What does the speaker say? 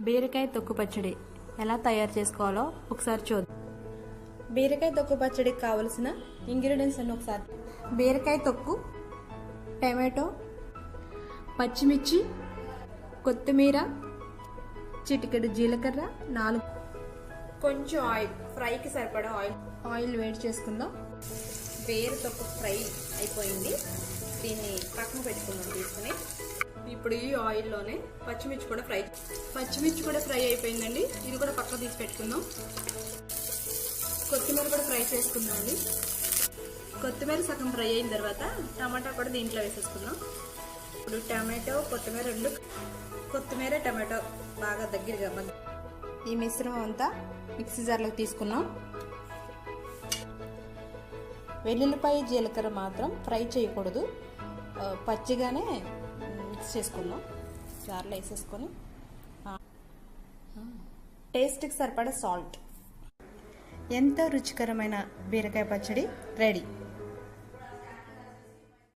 బీరకాయ తొక్కు పచ్చడి ఎలా తయారు చేసుకోవాలో ఒకసారి చూద్దాం. బీరకాయ తొక్కు పచ్చడికి కావలసిన ఇంగ్రీడియంట్స్ అన్ని ఒకసారి. బీరకాయ తొక్కు, టమాటో, పచ్చిమిర్చి, కొత్తిమీర, చిటికెడు జీలకర్ర, 4 కొంచెం ఆయిల్, ఫ్రైకి సరిపడా ఆయిల్ వేడి చేసుకుందాం. బీర తొక్కు ఫ్రై అయిపోయింది, దీన్ని పక్కన పెట్టుకుందాం తీసుకుని. ఇప్పుడు ఈ ఆయిల్లోనే పచ్చిమిర్చి కూడా ఫ్రై అయిపోయిందండి, ఇది కూడా పక్కన తీసి పెట్టుకుందాం. కొత్తిమీర కూడా ఫ్రై చేసుకుందాం అండి. కొత్తిమీర సగం ఫ్రై అయిన తర్వాత టమాటా కూడా దీంట్లో వేసేసుకుందాం. ఇప్పుడు టమాటో, కొత్తిమీర టమాటో బాగా దగ్గరగా ఈ మిశ్రమం అంతా మిక్సీ జార్లోకి తీసుకున్నాం. వెల్లుల్లిపాయ, జీలకర్ర మాత్రం ఫ్రై చేయకూడదు, పచ్చిగానే మిక్స్ చేసుకుందాం. జార్లో వేసేసుకొని టేస్ట్కి సరిపడా సాల్ట్. ఎంతో రుచికరమైన బీరకాయ పచ్చడి రెడీ.